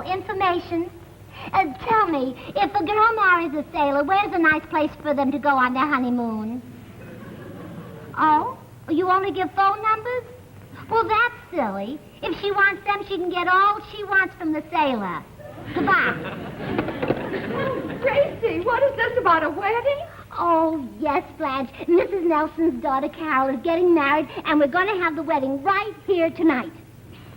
information. Tell me, if a girl marries a sailor, where's a nice place for them to go on their honeymoon? Oh? You only give phone numbers? Well, that's silly. If she wants them, she can get all she wants from the sailor. Goodbye. Gracie, what is this about a wedding? Oh, yes, Blanche. Mrs. Nelson's daughter, Carol, is getting married, and we're going to have the wedding right here tonight.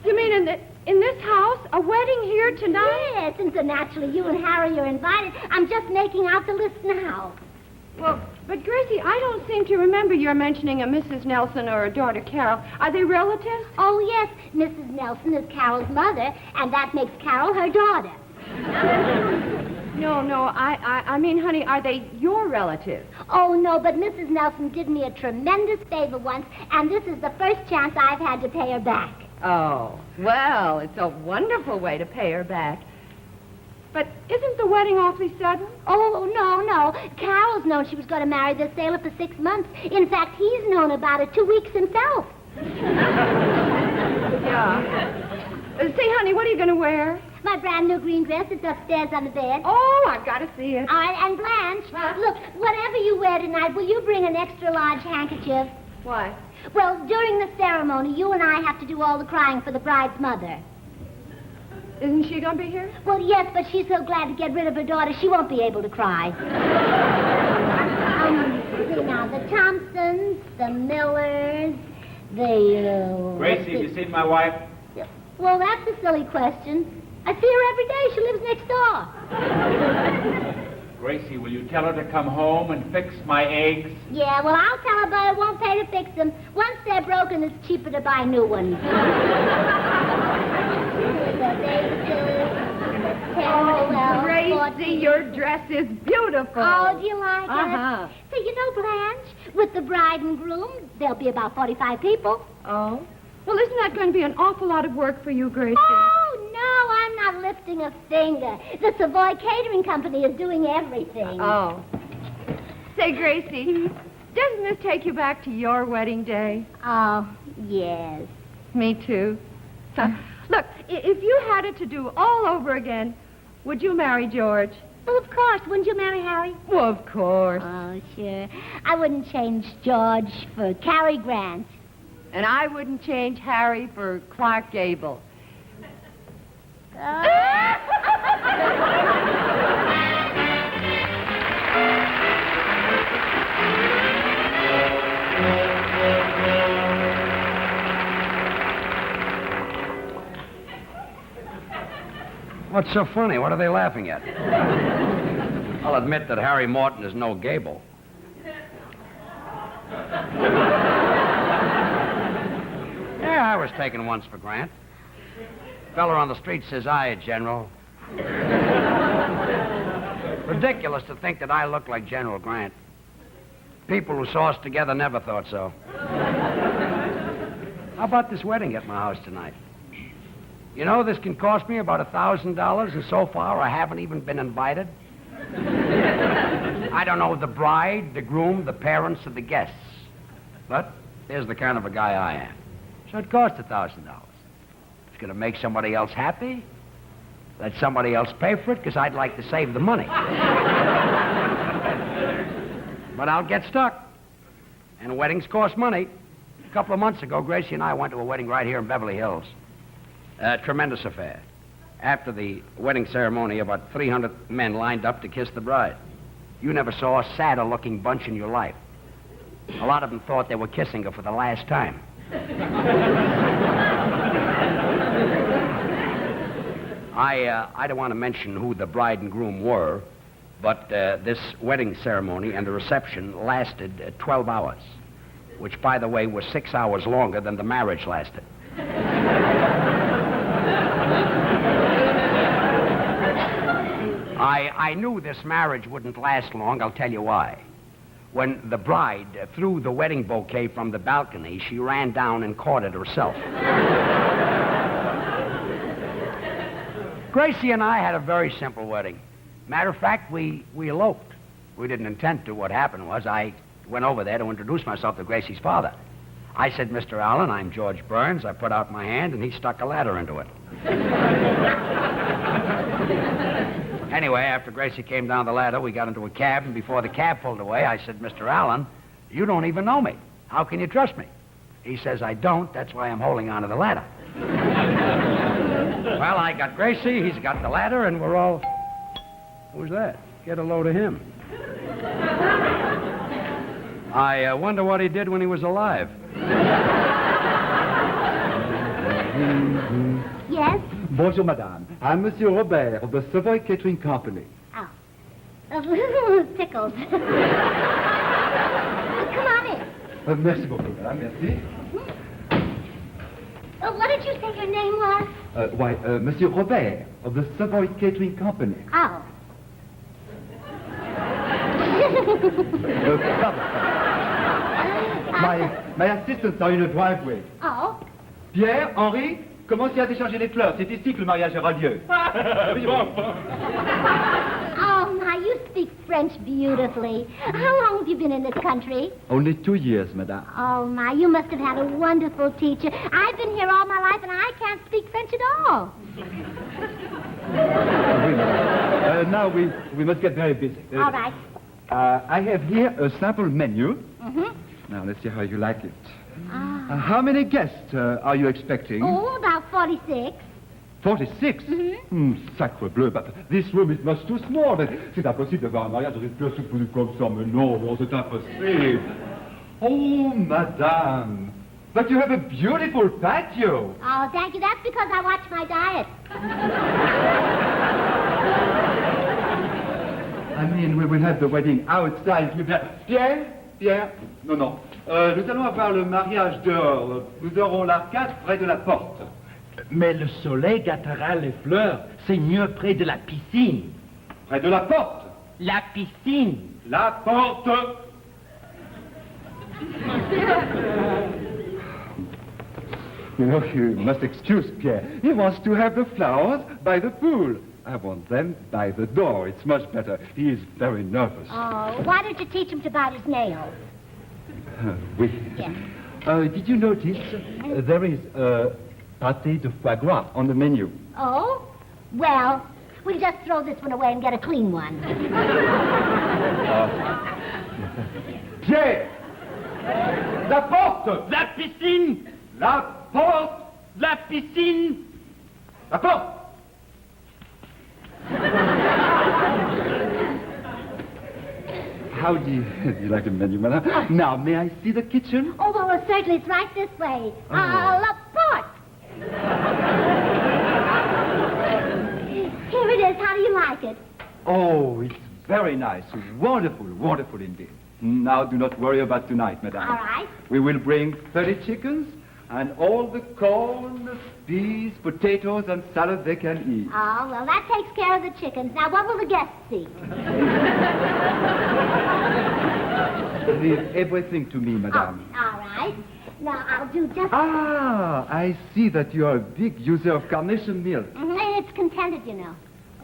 You mean in this house? A wedding here tonight? Yes, and so naturally you and Harry are invited. I'm just making out the list now. Well, but Gracie, I don't seem to remember your mentioning a Mrs. Nelson or a daughter, Carol. Are they relatives? Oh, yes. Mrs. Nelson is Carol's mother, and that makes Carol her daughter. No, I mean, honey, are they your relatives? Oh, no, but Mrs. Nelson did me a tremendous favor once, and this is the first chance I've had to pay her back. Oh, well, it's a wonderful way to pay her back. But isn't the wedding awfully sudden? Oh, no. Carol's known she was going to marry this sailor for 6 months. In fact, he's known about it 2 weeks himself. Yeah. See, honey, what are you going to wear? My brand new green dress. It's upstairs on the bed. Oh, I've got to see it. All right, and Blanche, look, whatever you wear tonight, will you bring an extra large handkerchief? Why? Well, during the ceremony, you and I have to do all the crying for the bride's mother. Isn't she going to be here? Well, yes, but she's so glad to get rid of her daughter, she won't be able to cry. See now, the Thompsons, the Millers, the... Gracie, have you seen my wife? Well, that's a silly question. I see her every day. She lives next door. Gracie, will you tell her to come home and fix my eggs? Yeah, well, I'll tell her, but it won't pay to fix them. Once they're broken, it's cheaper to buy new ones. Gracie, your dress is beautiful. Oh, do you like it? Uh-huh. So, you know, Blanche, with the bride and groom, there'll be about 45 people. Oh? Well, isn't that going to be an awful lot of work for you, Gracie? Oh, no, I'm not lifting a finger. The Savoy Catering Company is doing everything. Oh. Say, Gracie, doesn't this take you back to your wedding day? Oh, yes. Me too. Look, if you had it to do all over again, would you marry George? Well, of course. Wouldn't you marry Harry? Well, of course. Oh, sure. I wouldn't change George for Cary Grant. And I wouldn't change Harry for Clark Gable. What's so funny? What are they laughing at? I'll admit that Harry Morton is no Gable. Yeah, I was taken once for Grant. Fella on the street says, "Hiya, General." Ridiculous to think that I look like General Grant. People who saw us together never thought so. How about this wedding at my house tonight? You know, this can cost me about $1,000, and so far I haven't even been invited. I don't know the bride, the groom, the parents, or the guests. But there's the kind of a guy I am. So it costs $1,000. It's going to make somebody else happy. Let somebody else pay for it, because I'd like to save the money. But I'll get stuck. And weddings cost money. A couple of months ago, Gracie and I went to a wedding right here in Beverly Hills. A tremendous affair. After the wedding ceremony, about 300 men lined up to kiss the bride. You never saw a sadder-looking bunch in your life. A lot of them thought they were kissing her for the last time. I don't want to mention who the bride and groom were, but this wedding ceremony and the reception lasted 12 hours, which, by the way, was 6 hours longer than the marriage lasted. I knew this marriage wouldn't last long. I'll tell you why. When the bride threw the wedding bouquet from the balcony, she ran down and caught it herself. Gracie and I had a very simple wedding. Matter of fact, we eloped. We didn't intend to. What happened was I went over there to introduce myself to Gracie's father. I said, "Mr. Allen, I'm George Burns." I put out my hand, and he stuck a ladder into it. Anyway, after Gracie came down the ladder, we got into a cab, and before the cab pulled away, I said, Mr. Allen, you don't even know me. How can you trust me? He says, I don't. That's why I'm holding onto the ladder. Well, I got Gracie, he's got the ladder, and we're all... Who's that? Get a load of him. I wonder what he did when he was alive. Yes? Bonjour, madame. I'm Monsieur Robert of the Savoy Catering Company. Oh. Tickled. Come on in. Merci beaucoup, madame. Merci. What did you say your name was? Why, Monsieur Robert of the Savoy Catering Company. Oh. My assistants are in the driveway. Oh. Pierre, Henri, commencez à décharger les fleurs. C'est ici que le mariage aura lieu. Oh, my, you speak French beautifully. How long have you been in this country? Only 2 years, madame. Oh, my, you must have had a wonderful teacher. I've been here all my life, and I can't speak French at all. Oui, madame. Now we must get very busy. All right. I have here a sample menu. Mm-hmm. Now, let's see how you like it. Ah. How many guests are you expecting? Oh, about 46. 46? Sacre bleu, but this room is much too small. C'est impossible de voir un mariage bien souponu comme ça, mais non, c'est impossible. Oh, madame, but you have a beautiful patio. Oh, thank you. That's because I watch my diet. I mean, we will have the wedding outside. Pierre? Pierre? Non. Nous allons avoir le mariage dehors. Nous aurons l'arcade près de la porte. Mais le soleil gâtera les fleurs. C'est mieux près de la piscine. Près de la porte? La piscine. La porte! You know, you must excuse Pierre. He wants to have the flowers by the pool. I want them by the door. It's much better. He is very nervous. Oh, why don't you teach him to bite his nails? Oui. Yes. Did you notice there is pâté de foie gras on the menu? Oh? Well, we'll just throw this one away and get a clean one. Pierre! La porte! La piscine. La porte! La piscine. La porte! How do you like the menu, madame? Now, may I see the kitchen? Oh, well, certainly. It's right this way. La porte. Here it is. How do you like it? Oh, it's very nice. Wonderful, wonderful indeed. Now, do not worry about tonight, madame. All right. We will bring 30 chickens and all the corn, peas, potatoes, and salad they can eat. Oh, well, that takes care of the chickens. Now, what will the guests see? Leave everything to me, madame. Oh, all right. Now, I'll do just... Ah, I see that you are a big user of carnation milk. And it's contented, you know.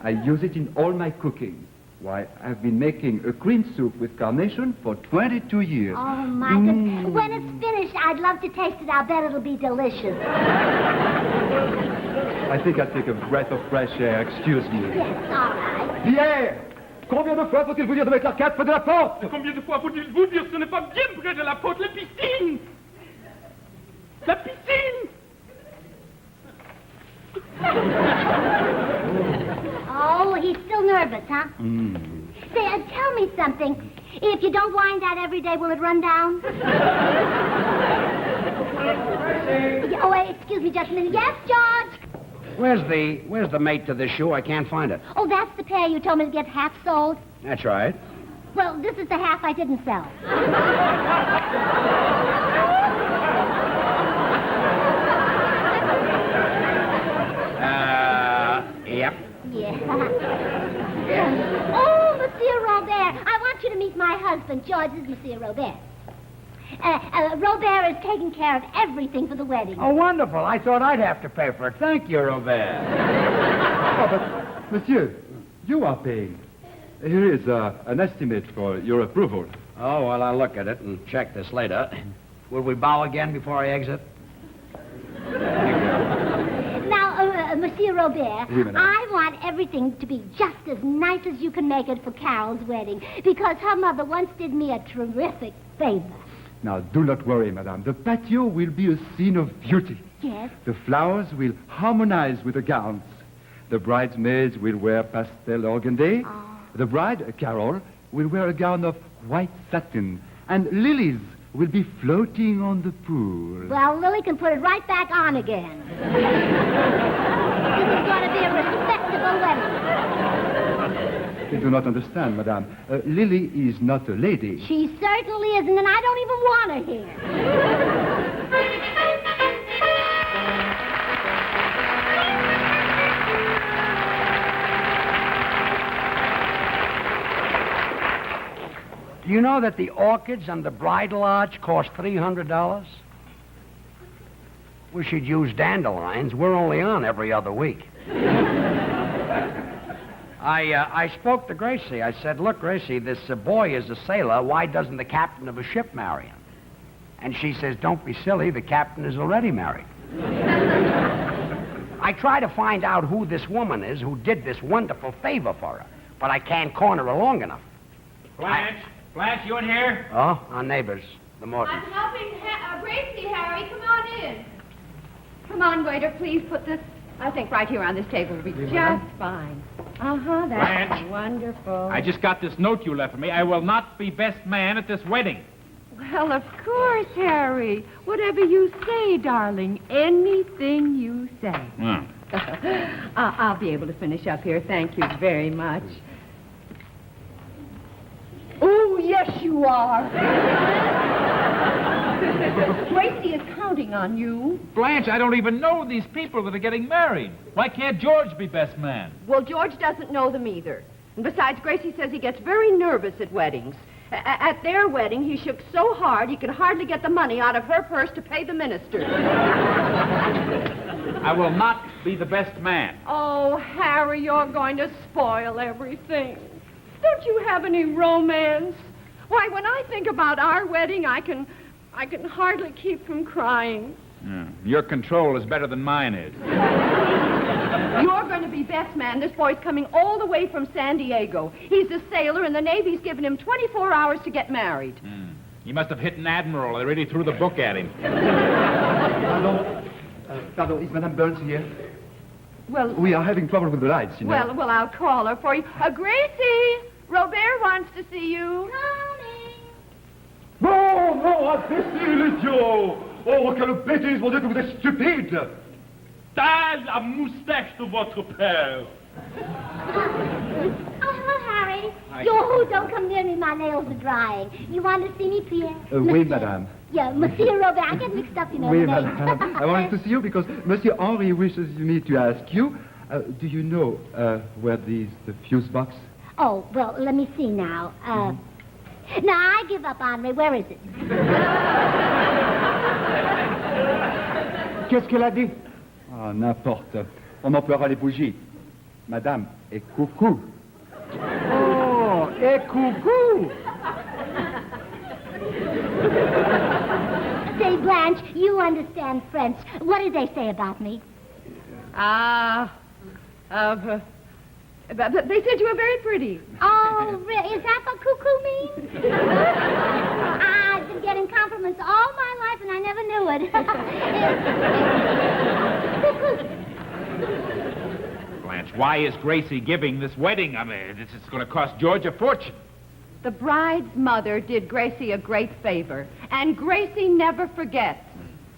I use it in all my cooking. Why, I've been making a cream soup with carnation for 22 years. Oh, my goodness. When it's finished, I'd love to taste it. I'll bet it'll be delicious. I think I'll take a breath of fresh air. Excuse me. Yes, all right. Pierre! Combien de fois faut-il vous dire de mettre l'arcade près de la porte? Combien de fois faut-il vous dire ce n'est pas bien près de la porte, la piscine? La piscine. Oh, he's still nervous, huh? Say, tell me something. If you don't wind that every day, will it run down? Oh, wait, excuse me just a minute. Yes, George? Where's the mate to this shoe? I can't find it. Oh, that's the pair you told me to get half sold. That's right. Well, this is the half I didn't sell. Yep. Yeah. Oh, Monsieur Robert, I want you to meet my husband. George is Monsieur Robert. Robert is taking care of everything for the wedding. Oh, wonderful. I thought I'd have to pay for it. Thank you, Robert. Oh, but, monsieur, you are paying. Here is an estimate for your approval. Oh, well, I'll look at it and check this later. Will we bow again before I exit? Now, Monsieur Robert, Oui, madame. I want everything to be just as nice as you can make it for Carol's wedding, because her mother once did me a terrific favor. Now, do not worry, madame. The patio will be a scene of beauty. Yes? The flowers will harmonize with the gowns. The bridesmaids will wear pastel organdy. Oh. The bride, Carol, will wear a gown of white satin. And lilies will be floating on the pool. Well, Lily can put it right back on again. This is going to be a respectable wedding. You do not understand, madame. Lily is not a lady. She certainly isn't, and I don't even want her here. Do you know that the orchids and the bridal arch cost $300? We should use dandelions. We're only on every other week. I spoke to Gracie. I said, look, Gracie, this boy is a sailor. Why doesn't the captain of a ship marry him? And she says, don't be silly. The captain is already married. I try to find out who this woman is who did this wonderful favor for her, but I can't corner her long enough. Blanche, you in here? Oh, our neighbors, the Mortons. I'm helping Gracie, Harry. Come on in. Come on, waiter. Please put this, I think, right here on this table will be just fine. Uh-huh, that's Blanche. wonderful. I just got this note you left for me. I will not be best man at this wedding. Well, of course, Harry. Whatever you say, darling. Anything you say. I'll be able to finish up here. Thank you very much. Oh, yes, you are. Gracie is counting on you. Blanche, I don't even know these people that are getting married. Why can't George be best man? Well, George doesn't know them either. And besides, Gracie says he gets very nervous at weddings. At their wedding, he shook so hard he could hardly get the money out of her purse to pay the minister. I will not be the best man. Oh, Harry, you're going to spoil everything. Don't you have any romance? Why, when I think about our wedding, I can hardly keep from crying. Your control is better than mine is. You're going to be best man. This boy's coming all the way from San Diego. He's a sailor, and the Navy's given him 24 hours to get married. He must have hit an admiral. They really threw the book at him. Pardon, is Madame Burns here? Well, We are having trouble with the lights, you know. well, I'll call her for you. Gracie, Robert wants to see you. Non, non, imbécile, idiot! Oh, quelle bêtise, mon Dieu, que vous êtes stupide! Taille la moustache de votre père. Oh, hello, Harry. You don't come near me. My nails are drying. You want to see me, Pierre? Oui, madame. Yeah, Monsieur Robert. I get mixed up, you know. Oui, the names. madame. I wanted to see you because Monsieur Henri wishes me to ask you, do you know where the fuse box? Oh, well, let me see now. No, I give up, Henri. Where is it? Qu'est-ce qu'elle a dit? Ah, n'importe. On emploiera les bougies. Madame, et coucou. Oh, et coucou! Say, Blanche, you understand French. What did they say about me? They said you were very pretty. Oh, really? Is that what cuckoo means? I've been getting compliments all my life, and I never knew it. Blanche, why is Gracie giving this wedding? I mean, it's going to cost George a fortune. The bride's mother did Gracie a great favor, and Gracie never forgets.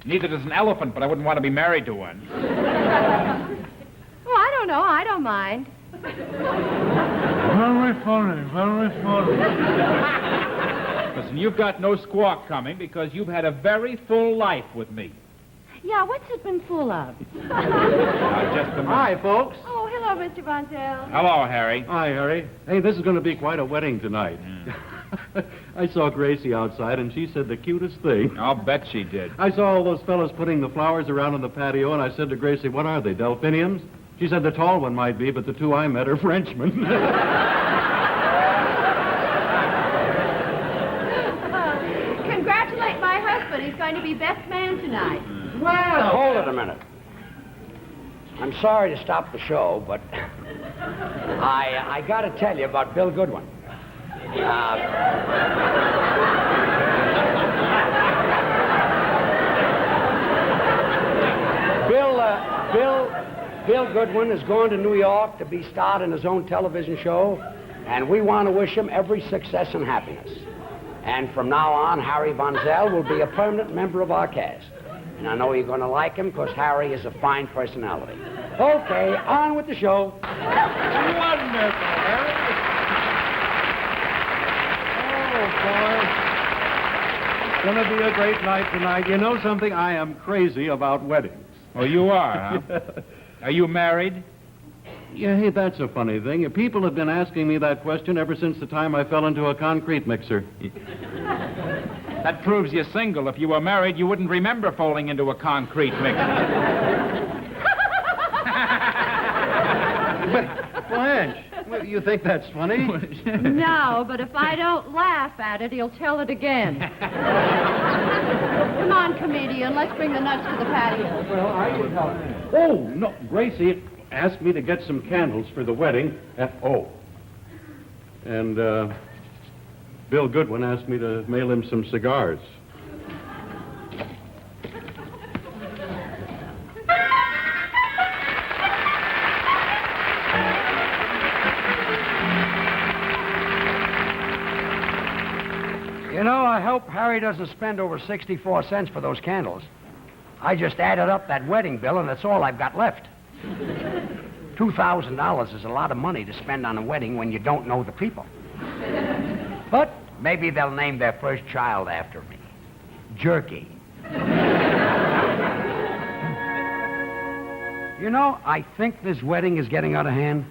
Neither does an elephant, but I wouldn't want to be married to one. Oh, I don't know. I don't mind. Very funny, very funny. Listen, you've got no squawk coming because you've had a very full life with me. Yeah, what's it been full of? Just a minute. Hi, folks. Oh, hello, Mr. Bontel. Hello, Harry. Hi, Harry. Hey, this is going to be quite a wedding tonight. I saw Gracie outside, and she said the cutest thing. I'll bet she did. I saw all those fellas putting the flowers around on the patio, and I said to Gracie, what are they, delphiniums? She said the tall one might be, but the two I met are Frenchmen. Congratulate my husband. He's going to be best man tonight. Well, hold it a minute. I'm sorry to stop the show, but I got to tell you about Bill Goodwin. Bill Goodwin is going to New York to be starred in his own television show, and we want to wish him every success and happiness. And from now on, Harry Von Zell will be a permanent member of our cast. And I know you're going to like him because Harry is a fine personality. Okay, on with the show. Wonderful, Harry. Oh, boy. It's going to be a great night tonight. You know something? I am crazy about weddings. Oh, you are, huh? Are you married? Yeah, hey, that's a funny thing. People have been asking me that question ever since the time I fell into a concrete mixer. That proves you're single. If you were married, you wouldn't remember falling into a concrete mixer. Blanche, well, you think that's funny? No, but if I don't laugh at it, he'll tell it again. Come on, comedian. Let's bring the nuts to the patio. Well, I can help. Oh, no, Gracie asked me to get some candles for the wedding. And Bill Goodwin asked me to mail him some cigars. You know, I hope Harry doesn't spend over 64 cents for those candles. I just added up that wedding bill, and that's all I've got left. $2,000 is a lot of money to spend on a wedding when you don't know the people. But maybe they'll name their first child after me. Jerky. You know, I think this wedding is getting out of hand.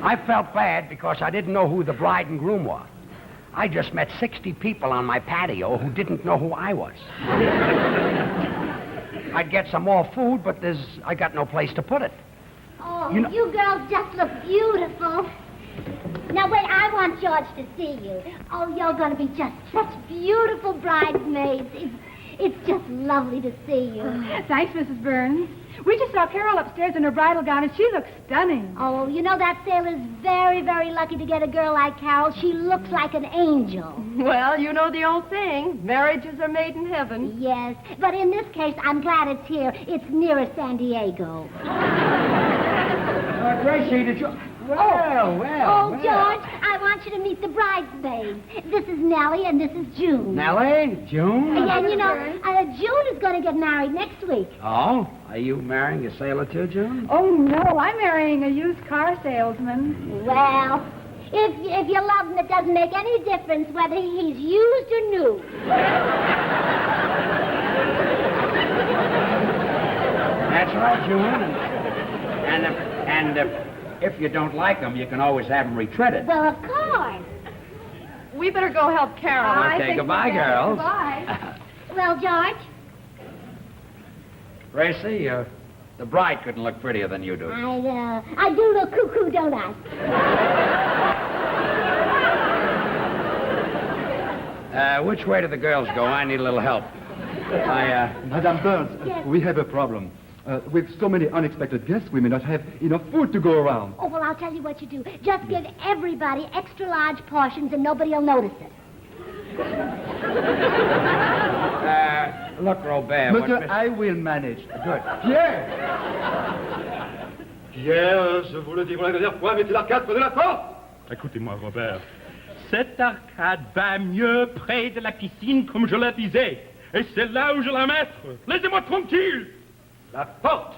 I felt bad because I didn't know who the bride and groom were. I just met 60 people on my patio who didn't know who I was. I'd get some more food, but I got no place to put it. Oh, You know- you girls just look beautiful. Now, wait, I want George to see you. Oh, you're going to be just such beautiful bridesmaids. It's just lovely to see you. Thanks, Mrs. Burns. We just saw Carol upstairs in her bridal gown, and she looks stunning. Oh, you know, that sailor's very, very lucky to get a girl like Carol. She looks like an angel. Well, you know the old saying, marriages are made in heaven. Yes, but in this case, I'm glad it's here. It's nearer San Diego. Gracie, did you... Oh, George, I want you to meet the bridesmaids. This is Nellie, and this is June. Nellie? June? And, you know, June is going to get married next week. Oh? Are you marrying a sailor too, June? Oh, no, I'm marrying a used car salesman. Well, if you love him, it doesn't make any difference whether he's used or new. That's right, June. And if you don't like him, you can always have him retreaded. Well, of course. We better go help Carol. Okay, goodbye, girls. Bye. Well, George, Gracie, the bride couldn't look prettier than you do. I do look cuckoo, don't I? Which way do the girls go? I need a little help. Madame Burns, Yes. we have a problem. With so many unexpected guests, we may not have enough food to go around. Oh, well, I'll tell you what you do. Just give everybody extra large portions and nobody will notice it. Look, Robert. Monsieur, what I will manage. Good. Pierre! Pierre, je vous le dis pour la dernière fois, mettez l'arcade près de la porte. Écoutez-moi, Robert. Cette arcade va mieux près de la piscine comme je la disais. Et c'est là où je la mettre. Laissez-moi tranquille. La porte.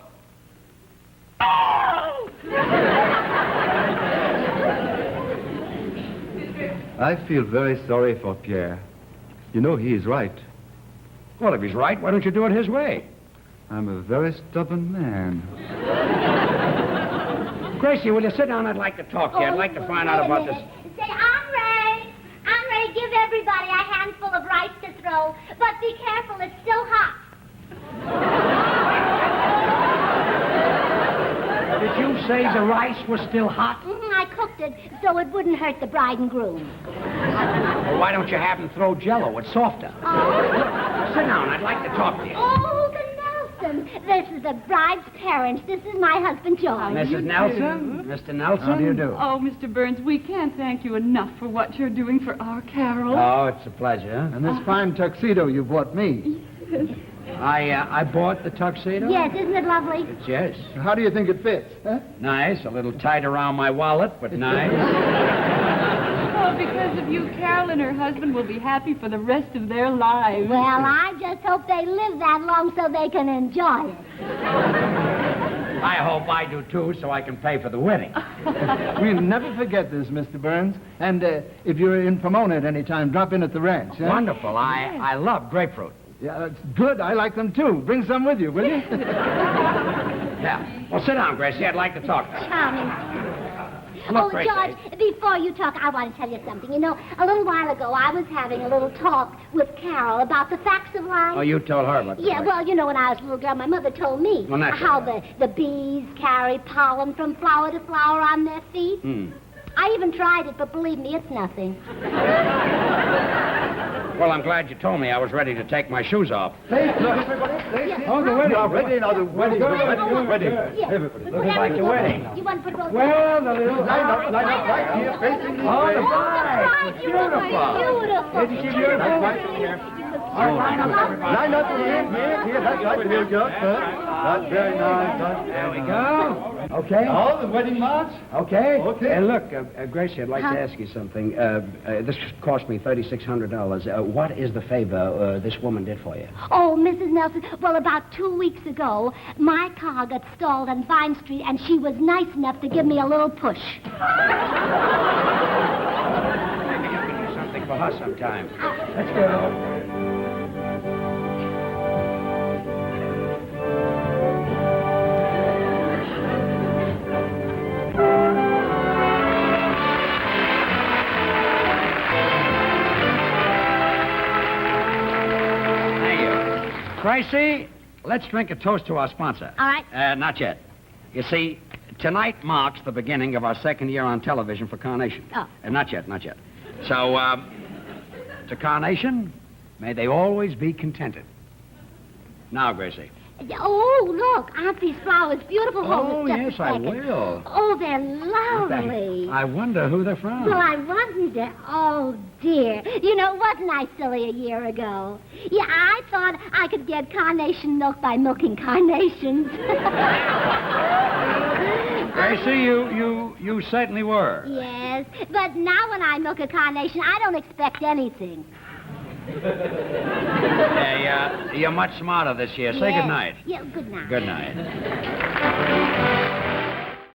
I feel very sorry for Pierre. You know, he is right. Well, if he's right, why don't you do it his way? I'm a very stubborn man. Gracie, will you sit down? I'd like to talk to you. I'd like to find out about this. Say, Henri, give everybody a handful of rice to throw, but be careful, it's still hot. Did you say the rice was still hot? I cooked it so it wouldn't hurt the bride and groom. Well, why don't you have them throw Jell-O? It's softer. Oh, Sit down. I'd like to talk to you. oh, the Nelson. This is the bride's parents. This is my husband, George. Mrs. Nelson? Mr. Nelson? How do you do? Oh, Mr. Burns, we can't thank you enough for what you're doing for our Carol. Oh, it's a pleasure. And this fine tuxedo you bought me. I bought the tuxedo? Yes, isn't it lovely? Yes. How do you think it fits? Huh? Nice. A little tight around my wallet, but nice. Oh, because of you, Carol and her husband will be happy for the rest of their lives. Well, I just hope they live that long so they can enjoy it. I hope I do, too, so I can pay for the wedding. We'll never forget this, Mr. Burns. And if you're in Pomona at any time, drop in at the ranch. Huh? Wonderful. I love grapefruit. Yeah, that's good. I like them, too. Bring some with you, will you? Yeah. Well, sit down, Gracie. I'd like to talk to you. Charming. Look, Gracie. George, before you talk, I want to tell you something. You know, a little while ago, I was having a little talk with Carol about the facts of life. Oh, you told her about the Yeah, place. well, you know, when I was a little girl, my mother told me Well, naturally. how the bees carry pollen from flower to flower on their feet. I even tried it, but believe me, it's nothing. Well, I'm glad you told me. I was ready to take my shoes off. Hey, look, everybody. Oh, the wedding. Ready now, the wedding. Wedding. Yeah. Everybody. Put Looks like the everything- wedding. You want to put those... Well, the little line up right here, facing the Oh, the way. bride. Beautiful. Beautiful. Isn't she beautiful? All right, line up, everybody. Line up here, that's right, here, good. That's very nice. There we go. Okay. Oh, the wedding march? Okay. Okay. And look, Gracie, I'd like to ask you something. This cost me $3,600. What is the favor this woman did for you? Oh, Mrs. Nelson, well, about 2 weeks ago, my car got stalled on Vine Street, and she was nice enough to give me a little push. Maybe you can do something for her sometime. Let's go. Gracie, let's drink a toast to our sponsor. All right. Not yet. You see, tonight marks the beginning of our second year on television for Carnation. Oh. Not yet. So, to Carnation, may they always be contented. Now, Gracie. Oh, look, Auntie's flowers, beautiful. Oh, Just a yes, I second. will. Oh, they're lovely. I wonder who they're from. Well, I wonder. Oh, dear. You know, wasn't I silly a year ago? Yeah, I thought I could get carnation milk by milking carnations. Gracie, you certainly were. Yes, but now when I milk a carnation, I don't expect anything. You're much smarter this year. Say Yes. good night. Yeah, good night. Good night.